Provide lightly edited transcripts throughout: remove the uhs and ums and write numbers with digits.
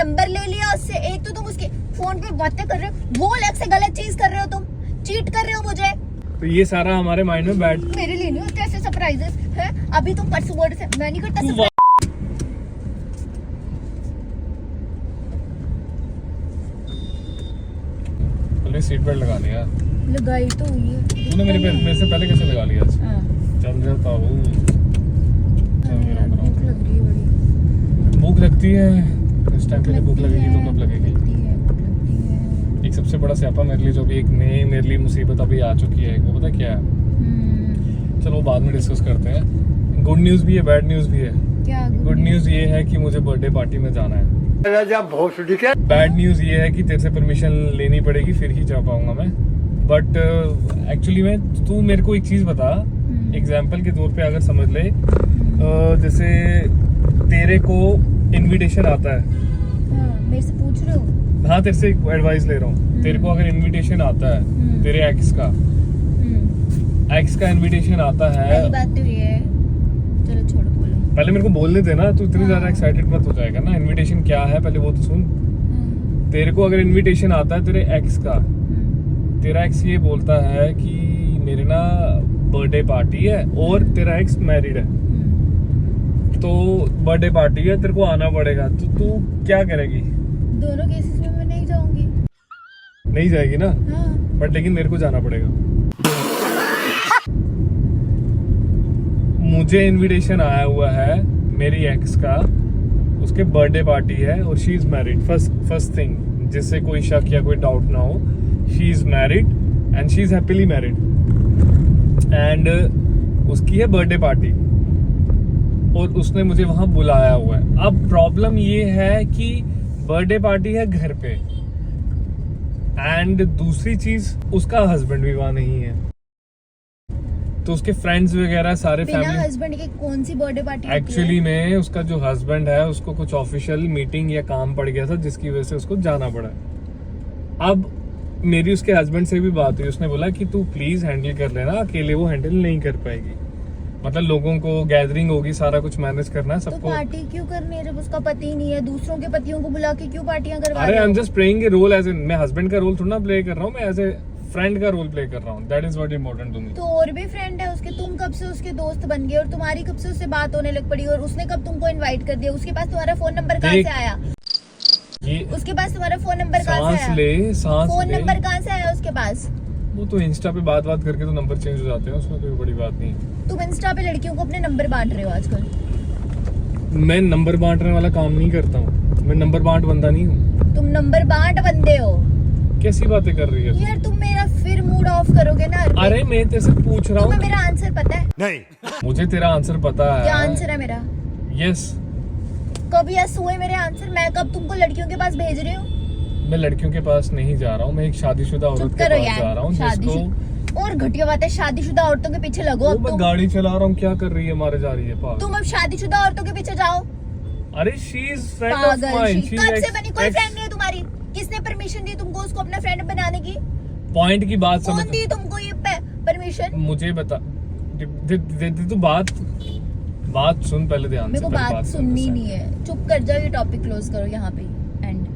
Number ले लिया उससे, एक तो तुम उसके फोन पे बातें कर रहे हो, वो अलग से गलत चीज कर रहे हो, तुम चीट कर रहे हो मुझे। तो ये सारा हमारे माइंड में बैठ मेरे लिए नहीं होते ऐसे सरप्राइजेस है। अभी तुम पासवर्ड से मैं नहीं करता। सीट बेल्ट लगा लिया। लगाई तो हुई है। तूने मेरे से पहले कैसे लगा लिया? चल जाता हूँ। भूख लग रही है बड़ी। भूख लगती है इस टाइम पे, भूख लगेगी तो कब लगेगी? एक सबसे बड़ा स्यापा मेरे लिए, जो भी एक नई मेरे लिए मुसीबत अभी आ चुकी है, वो पता क्या है? चलो बाद में डिस्कस करते हैं। गुड न्यूज भी है, बैड न्यूज भी है। क्या गुड न्यूज ये है कि मुझे बर्थडे पार्टी में जाना है। बैड न्यूज ये है कि तेरे से परमिशन लेनी पड़ेगी, फिर ही जा पाऊंगा मैं। बट एक्चुअली में तू मेरे को एक चीज बता, एग्जाम्पल के तौर पे अगर समझ ले, जैसे तेरे को इनविटेशन आता है। मेरे से पूछ रहे हो? हाँ, तेरे से एडवाइस ले रहा हूँ। तेरे को अगर इनविटेशन आता है तेरे एक्स का इनविटेशन आता है, बात तो ये है। चलो छोड़ो, बोलो। पहले मेरे को बोलने देना, तू इतनी ज्यादा एक्साइटेड मत हो जाएगा ना। इनविटेशन क्या है पहले वो तो सुन। तेरे को अगर इनविटेशन आता है तेरे एक्स का, तेरा एक्स ये बोलता है कि मेरे ना बर्थडे पार्टी है और तेरा एक्स मैरिड है, तो बर्थडे पार्टी है, तेरे को आना पड़ेगा, तो तू क्या करेगी? दोनों केसेस में मैं नहीं जाऊंगी। नहीं जाएगी ना? हाँ। बट लेकिन मेरे को जाना पड़ेगा। मुझे इनविटेशन आया हुआ है मेरी एक्स का, उसके बर्थडे पार्टी है और she is married. First thing, जिससे कोई शक या कोई डाउट ना हो, she is married and she is happily married and उसकी है बर्थडे पार्टी और उसने मुझे वहां बुलाया हुआ है। अब प्रॉब्लम ये है कि बर्थडे पार्टी है घर पे, एंड दूसरी चीज उसका हस्बैंड भी वहां नहीं है, तो उसके फ्रेंड्स वगैरह सारे फैमिली। हस्बैंड की कौन सी बर्थडे पार्टी? एक्चुअली में उसका जो हस्बैंड है उसको कुछ ऑफिशियल मीटिंग या काम पड़ गया था, जिसकी वजह से उसको जाना पड़ा। अब मेरी उसके हस्बैंड से भी बात हुई, उसने बोला कि तू प्लीज हैंडल कर लेना, अकेले वो हैंडल नहीं कर पाएगी। मतलब लोगों को गैदरिंग होगी, सारा कुछ मैनेज करना है सबको। तो पार्टी क्यों करनी है जब उसका पति नहीं है? दूसरों के पतियों को बुला के क्यों पार्टियां करवा रहे हो? अरे I am just playing a role, as मैं हस्बैंड का रोल थोड़ा ना प्ले कर रहा हूँ, मैं एज ए फ्रेंड का रोल प्ले कर रहा हूँ। That is what important to me. तो और भी फ्रेंड है उसके, तुम कब से उसके दोस्त बन गए और तुम्हारी कब से उससे बात होने लग पड़ी, और उसने कब तुमको इनवाइट कर दिया? उसके पास तुम्हारा फोन नंबर कहाँ से आया? उसके पास तुम्हारा फोन नंबर कहाँ से आया? फोन नंबर कहाँ से आया उसके पास? वो तो इंस्टा पे बात करके तो नंबर चेंज हो जाते हैं, उसमें कोई बड़ी बात नहीं। तुम इंस्टा पे लड़कियों को अपने नंबर बांट रहे हो आजकल? मैं नंबर बांटने वाला काम नहीं करता हूँ, मैं नंबर बांट बंदा नहीं हूँ। तुम नंबर बांट बंदे हो? कैसी बातें कर रही है यार तुम मेरा फिर मूड ऑफ करोगे ना। अरे मैं तेरे से पूछ रहा हूँ। तुम्हें मेरा आंसर पता है? नहीं। मुझे तेरा आंसर पता है। क्या आंसर है मेरा? यस। कब यस हुए मेरे आंसर? मैं कब तुमको लड़कियों के पास भेज रही हूँ? मैं लड़कियों के पास नहीं जा रहा हूँ, मैं एक शादीशुदा औरत के पास जा रहा हूँ, जिसको। और घटिया बात है, शादीशुदा औरतों के पीछे लगो। अब मैं गाड़ी चला रहा हूँ, क्या कर रही है, मारे जा रही है पागल। तुम अब शादीशुदा औरतों के पीछे जाओ। अरे she is friend of mine. कब से बनी? कोई फ्रेंड नहीं है तुम्हारी। किसने परमिशन दी तुमको उसको अपना फ्रेंड बनाने की? पॉइंट की बात समझ। कौन दी तुमको ये परमिशन? मुझे बता, तू बात सुन पहले ध्यान से। मेरे को बात सुननी नहीं है, चुप कर जाओ, ये टॉपिक क्लोज करो यहाँ पे एंड।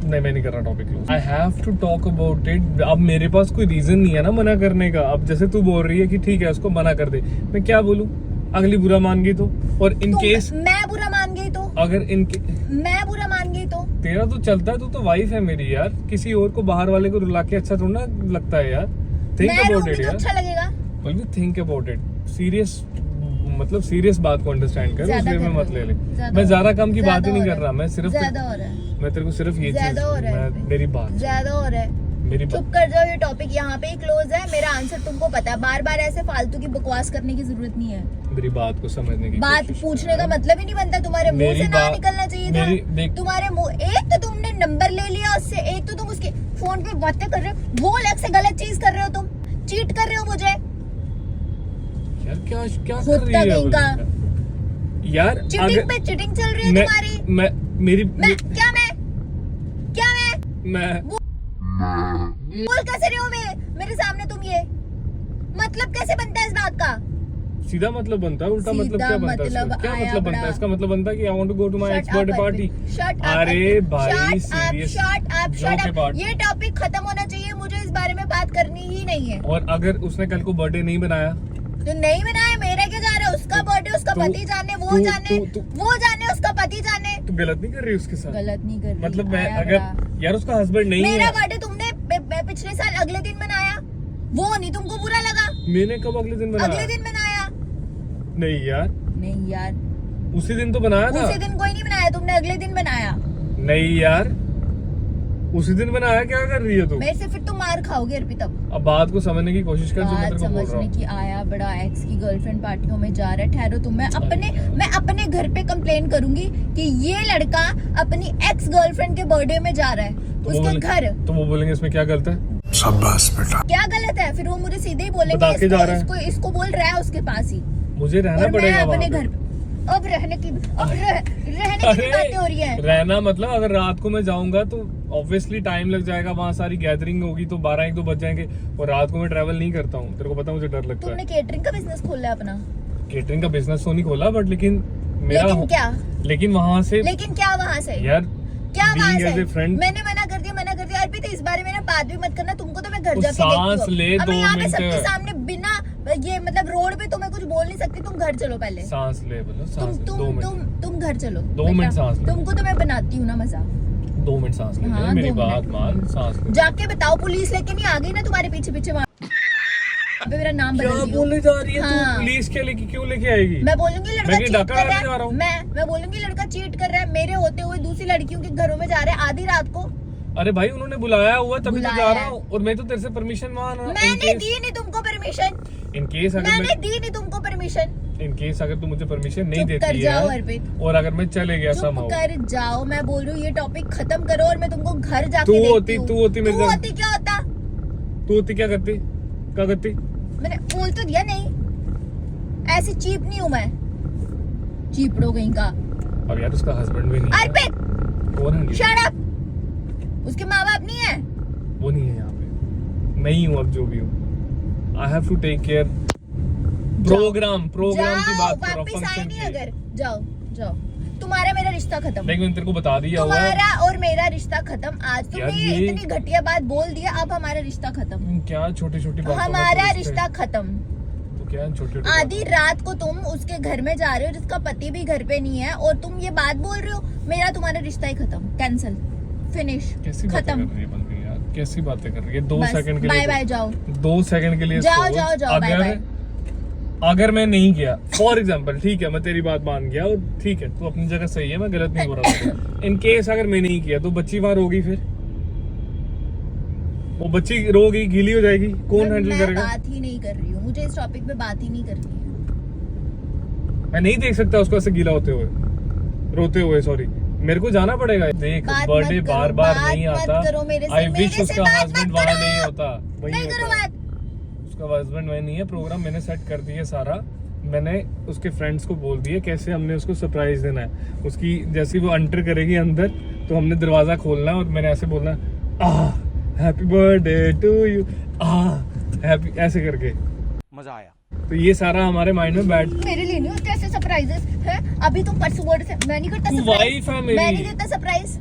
नहीं, मैं नहीं कर रहा topic close. I have to talk about it. अब मेरे पास कोई रीजन नहीं है ना मना करने का। अब जैसे तू बोल रही है कि ठीक है उसको मना कर दे, मैं क्या बोलूं? अगली बुरा मान गई तो? और इन केस मैं बुरा मान गई तो? अगर मैं बुरा मान गई तो? तेरा तो चलता है, तू तो वाइफ है मेरी यार। किसी और को बाहर वाले को रुला के अच्छा थोड़ा लगता है यार। थिंक अबाउट इट यार। अच्छा लगेगा? बल्कि थिंक अबाउट इट। सीरियस बात को अंडरस्टैंड कर, उसमें में मत ले ले। मैं ज्यादा कम की बात ही नहीं कर रहा, मैं सिर्फ मैं तेरे को सिर्फ ये चीज, मेरी बात ज्यादा हो रहा है। चुप कर जाओ, ये टॉपिक यहाँ पे ही क्लोज है। मेरा आंसर तुमको पता है, बार बार ऐसे फालतू की बकवास करने की जरूरत नहीं है। मेरी बात को समझने की बात पूछने का मतलब ही नहीं बनता, तुम्हारे मुंह से ना निकलना चाहिए था। तुम्हारे मुंह, एक तो तुमने नंबर ले लिया उससे, एक तो तुम उसके फोन पे बातें कर रहे हो, वो अलग से गलत चीज कर रहे हो, तुम चीट कर रहे हो मुझे यार। क्या कर रही है यार? चीटिंग पे चीटिंग चल रही है तुम्हारी। मेरी बोल कैसे रहे हो मेरे सामने तुम? ये मतलब कैसे बनता है इस बात का? सीधा मतलब बनता है, उल्टा मतलब सीधा क्या बनता है मतलब इसका? क्या आया मतलब बनता है बड़ा। इसका? मतलब बनता है कि I want to go to my Shut ex birthday up, party. Shut up, अरे भाई Shut up, serious shut up, जो shut के up. बाद। ये टॉपिक खत्म होना चाहिए, मुझे इस बारे में बात करनी ही नहीं है। और अगर उसने कल को बर्थडे नहीं बनाया तो नहीं बनाया, मेरा क्या जा रहा है? उसका बर्थडे उसका पति जाने, वो जाने, वो जाने, उसका पति जाने। तो गलत नहीं कर रही उसके साथ? गलत नहीं कर रही। मतलब मैं अगर यार उसका हस्बैंड नहीं मेरा है। बर्थडे तुमने पिछले साल अगले दिन मनाया, वो नहीं तुमको बुरा लगा? मैंने कब अगले दिन बनाया? अगले दिन मनाया। नहीं यार, नहीं यार, उसी दिन तो बनाया था। उसी दिन कोई नहीं बनाया, तुमने अगले दिन बनाया। नहीं यार, उसी दिन बनाया। क्या कर रही है तू? मेरे से फिर तुम मार खाओगे अर्पित। अब बात को समझने की कोशिश कर, जो मैं बात तेरे को बोल रहा समझने हूँ। की आया बड़ा एक्स की गर्लफ्रेंड पार्टियों में जा रहा है। ठहरो तुम, मैं अपने घर पे कंप्लेन करूंगी कि ये लड़का अपनी एक्स गर्लफ्रेंड के बर्थडे में जा रहा है उसके घर। तो वो बोलेंगे इसमें क्या गलत है? शाबाश बेटा। क्या गलत है? फिर वो मुझे सीधे ही बता के बोलेंगे जा रहा है। इसको बोल रहा है उसके पास ही। मुझे रहना और मैं पड़ेगा अपने वहाँ पे। घर पे। अब रहने की भी बातें हो रही है। रहना मतलब अगर रात को मैं जाऊंगा तो ऑब्वियसली टाइम लग जाएगा, वहाँ सारी गैदरिंग होगी तो 12-1-2 बज जाएंगे। और रात को मैं ट्रैवल नहीं करता हूँ, तेरे को पता, मुझे डर लगता तुमने है। केटरिंग का बिजनेस खोला है अपना? केटरिंग का बिजनेस तो नहीं खोला, बट लेकिन मेरा लेकिन क्या? लेकिन वहाँ से लेकिन क्या वहाँ से? यार क्या वहाँ being as से? a friend- मैंने मना कर दिया अर्पित, इस बारे में ना बात भी मत करना। तुमको तो मैं घर तो जाके सांस देखती ले, हूँ। अब मैं 2 यहाँ पे मिनट। सबके सामने बिना ये मतलब रोड पे तुम्हें कुछ बोल नहीं सकती। तुम घर चलो पहले। सांस ले, बोलो सांस ले, 2 तुम मिनट। तुम घर चलो। 2 मिनट सांस ले। तुमको तो मैं बनाती हूँ ना मजाक। 2 मिनट सांस ले, हाँ, मेरी 2 बात मिनट। मान, सांस ले। जाके बताओ, पुलिस लेके नहीं आ गई ना तुम्हारे पीछे पीछे वहाँ पे मेरा नाम क्या बदल दियो। बोलने जा रही है तू? हाँ। पुलिस के लेके क्यों लेके आएगी? मैं बोलूंगी लड़का मैं चीट डाका कर डालने जा रहा रहा है। हूँ। मैं बोलूंगी लड़का चीट कर रहा है, मेरे होते हुए दूसरी लड़कियों के घरों में जा रहा है आधी रात को। अरे भाई उन्होंने बुलाया हुआ तभी तो बुलाया जा रहा है। हूँ, और मैं तो तेरे से परमिशन मांग रहा हूँ। मैंने दी नहीं तुमको परमिशन। इन केस अगर मैंने दी नहीं तुमको परमिशन। इन केस अगर तू मुझे परमिशन नहीं चुप देती कर जाओ है अर्पित। और अगर मैं चले गया चुप समाओ, कर जाओ। मैं बोल रही हूँ ये टॉपिक खत्म करो और मैं तुमको घर जाके तू देखती होती हूँ। तू होती मेरे तू घर, होती क्या होता? तू होती क्या करती? क्या करती? मैंने बोल तो दिया नहीं, ऐसी चीप नहीं हूँ मैं, चीपड़ो कहीं का। अब यार उसका हस्बैंड भी नहीं है। अर्पित कौन है? Shut up. उसके माँ बाप नहीं है। वो नहीं है यहाँ पे, मैं ही हूँ अब जो भी हूँ। I have to take care. Program की बात कर रहा हूँ, वापिस आए फंक्शन नहीं की। अगर जाओ तुम्हारा मेरा रिश्ता खत्म। देख मैंने तेरे को बता दिया हुआ है। तुम्हारा और मेरा रिश्ता खत्म। आज यार तुमने ये- इतनी घटिया बात बोल दी, अब हमारा रिश्ता खत्म। क्या छोटी छोटी बात? हमारा रिश्ता खत्म। तो क्या छोटी आधी रात को तुम उसके घर में जा रहे हो जिसका पति भी घर पे नहीं है, और तुम ये बात बोल रहे हो मेरा तुम्हारा रिश्ता ही खत्म, कैंसिल, फिनिश, कैसी बातें कर खत्म। रही है बल्कि यार, कैसी बातें कर रही है? 2 बस, सेकंड के बाय लिए, बाय जाओ। 2 सेकंड के लिए जाओ, सोच, जाओ, जाओ, बाय बाय। अगर मैं नहीं किया, फॉर एग्जाम्पल, ठीक है मैं तेरी बात मान गया और ठीक है तू अपनी जगह सही है, मैं गलत नहीं बोल रहा। इन केस अगर मैं नहीं किया तो बच्ची वहां रोगी, फिर वो बच्ची रोगी, गीली हो जाएगी, कौन हैंडल मैं करेगा? बात ही नहीं कर रही हूँ, मुझे इस टॉपिक पे बात ही नहीं करनी है। मैं नहीं देख सकता उसको ऐसे गीला होते हुए, रोते हुए, सॉरी। मेरे को जाना पड़ेगा। देख बात बर्थडे मत करो, बार बार बात नहीं मत आता। करो मेरे से, आई मेरे विश से उसका बात हस्बैंड मत वहां करो। नहीं होता, वही नहीं करो होता। बात। उसका हस्बैंड वही नहीं है। प्रोग्राम मैंने सेट कर दिया सारा, मैंने उसके फ्रेंड्स को बोल दिया कैसे हमने उसको सरप्राइज देना है। उसकी जैसे वो एंटर करेगी अंदर तो हमने दरवाजा खोलना है और मैंने ऐसे बोलना, happy birthday to you, happy, ऐसे करके। मजा आया। तो ये सारा हमारे माइंड में बैठ। मेरे लिए नहीं होते ऐसे सरप्राइजेस हैं। अभी तुम परसों वर्ड से मैं नहीं करता तू surprise। वाइफ है मेरी। मैं नहीं देता सरप्राइज।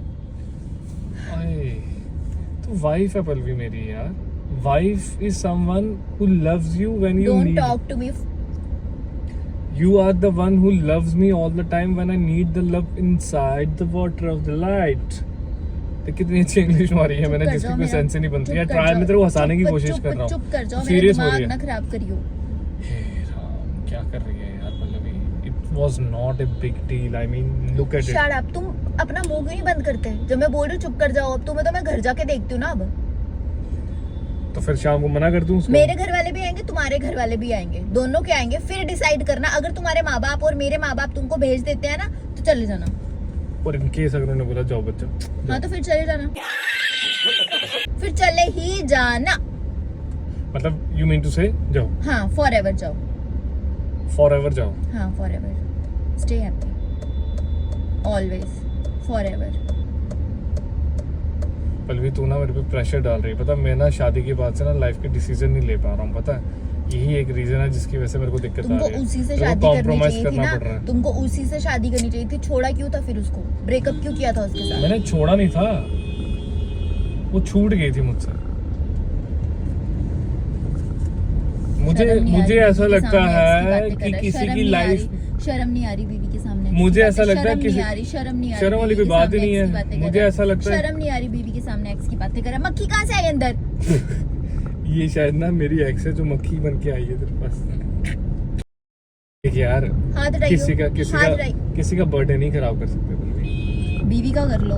तू वाइफ है पल्लवी मेरी यार। Wife is someone who loves you when you don't need. Talk to me. You are the one who loves me all the time when I need the love inside the water of the light. तो कितनी अच्छी English मारी है मैंने, जिसकी कोई sense ही नहीं बनती है। ट्राई में तेरे को हंसाने की कोशिश कर रहा हूँ। चुप कर जाओ, मेरा सीरियस हो दिमाग रही ना है। खराब करियो। हे राम, क्या कर रही है यार Pallavi? It was not a big deal. I mean, look at it. Shut up. तुम अपना मुंह क्यों नहीं बंद करते जब मैं बोल रही हूँ चुप कर जाओ? अब तुम्हें तो मैं घर जाके देखती हूँ ना। अब तो फिर शाम को मना कर दूं उसको? मेरे घर वाले भी आएंगे, तुम्हारे घर वाले भी आएंगे, दोनों के आएंगे, फिर डिसाइड करना। अगर तुम्हारे माँ बाप और मेरे माँ बाप तुमको भेज देते हैं ना तो चले जाना। और इन केस अगर उन्होंने बोला जाओ बच्चा, हाँ तो फिर चले जाना। फिर चले ही जाना। मतलब यू मीन टू से जाओ, हाँ फॉर एवर जाओ। फॉरएवर जाओ। हाँ for ever, stay happy always, for ever. Pallavi तू ना मेरे पे प्रेशर डाल रही है, पता मैं ना शादी के बाद से ना लाइफ के डिसीजन नहीं ले पा रहा हूँ, पता है? यही एक रीजन है जिसकी वजह से मेरे को दिक्कत आ तुमको रही है। उसी से मेरे को शादी करनी compromise चाहिए थी करना ना, पड़ रहा है। तुमको उसी से शादी करनी चाहिए थी। छोड़ा क्यों था फिर उसको? ब्रेकअप क्यों किया था उसके साथ? मैंने छोड़ा नहीं था, वो छूट गई थी मुझसे। मुझे ऐसा लगता है कि किसी की लाइफ, शर्म नहीं आ रही बीवी के सामने, मुझे ऐसा लगता है किसी किसी शर्म नहीं आ रही, शर्म वाली कोई बात ही नहीं है। मुझे ऐसा लगता है शर्म नहीं आ रही बीवी के सामने एक्स की बातें कर रहा। मक्खी कहाँ से आई अंदर? ये शायद ना मेरी एक्स है जो मक्खी बन के आई है तेरे पास। देख यार, हाथ हटाइयो, हाथ हटाइयो। किसी का बर्थडे नहीं खराब कर सकते पल्लवी। बीवी का कर लो।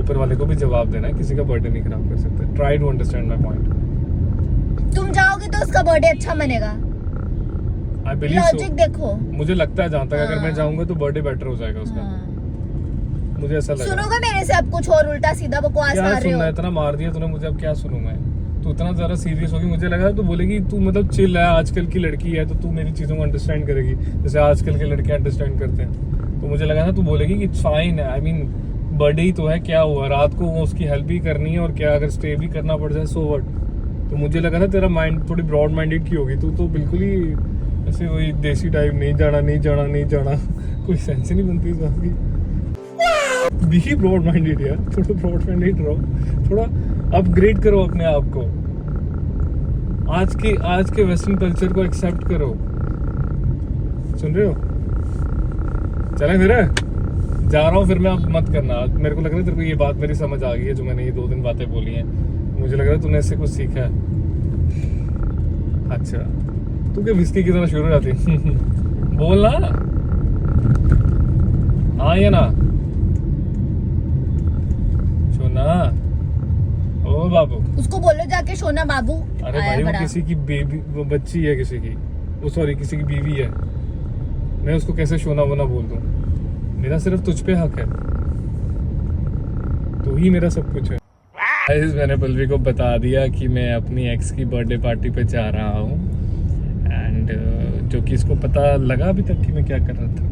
ऊपर वाले को भी जवाब देना है, किसी का बर्थडे नहीं खराब कर सकते। Try to understand my point. तुम जाओगे तो उसका बर्थडे अच्छा मनेगा। आई बिलीव लॉजिक देखो। मुझे लगता है जहाँ तक अगर मैं हाँ। जाऊंगा तो बर्थडे बेटर हो जाएगा उसका। हाँ। मुझे ऐसा लग रहा है। सुनोगे मेरे से अब कुछ और उल्टा सीधा बकवास क्या मार रहे सुनना हो? है? इतना मार दिया तूने मुझे, अब क्या सुनूं मैं? तू इतना ज्यादा सीरियस होगी, मुझे लगा तू बोलेगी तू मतलब चिल है, आजकल की लड़की है तो तू मेरी चीजों को अंडरस्टैंड करेगी जैसे आजकल के लड़के अंडरस्टैंड करते हैं। तो मुझे लगा था तू बोलेगी कि इट्स फाइन है, आई मीन बर्थडे ही तो है, क्या हुआ, रात को वो उसकी हेल्प भी करनी है और क्या अगर स्टे भी करना पड़ जाए सो व्हाट। तो मुझे लगा था तेरा माइंड थोड़ी ब्रॉड माइंडेड की होगी, तू तो बिल्कुल ही ऐसे वही देसी टाइप, नहीं जाना नहीं जाना नहीं जाना, कोई सेंस ही नहीं बनती इस बात की। बी ब्रॉड माइंडेड यार, थोड़ा ब्रॉड माइंडेड रहो, थोड़ा अपग्रेड करो अपने आप को, आज के वेस्टर्न कल्चर को एक्सेप्ट करो। सुन रहे हो? चले फिर जा रहा हूँ फिर मैं, अब मत करना। मेरे को लग रहा है तेरे को ये बात मेरी समझ आ गई है जो मैंने ये 2 दिन बातें बोली हैं। मुझे लग रहा है तूने इससे कुछ सीखा है। अच्छा, तू क्या विस्की की तरह शुरू हो जाती बोल ना, हाँ या ना? सोना, ओ बाबू, उसको बोलो जाके सोना बाबू। अरे आया भाई वो बड़ा। किसी की बेबी, वो बच्ची है किसी की, वो सॉरी किसी की बीवी है, मैं उसको कैसे शोना वोना बोल दूं? मेरा सिर्फ तुझ पे हक है, तू ही मेरा सब कुछ है। Guys, मैंने पल्लवी को बता दिया कि मैं अपनी एक्स की बर्थडे पार्टी पे जा रहा हूँ एंड जो कि इसको पता लगा अभी तक कि मैं क्या कर रहा था।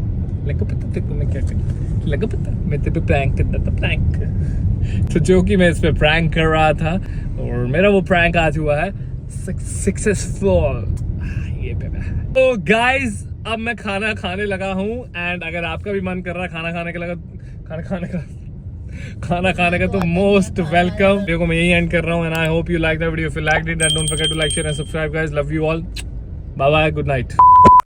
लगा पता तेरे को मैं क्या कर रहा था? लगा पता मैं तेरे पे प्रैंक करता था, प्रैंक। तो जो कि मैं इस पे प्रैंक कर रहा था और मेरा वो प्रैंक आज हुआ है सक्सेसफुल। ये बेबा। तो गाइस अब मैं खाना खाने लगा हूँ एंड अगर आपका भी मन कर रहा है खाना खाने का तो मोस्ट वेलकम। वीडियो को मैं यही एंड कर रहा हूँ and I hope you like the video. If you liked it then don't forget to like share and subscribe guys. Love you all, bye bye, good night.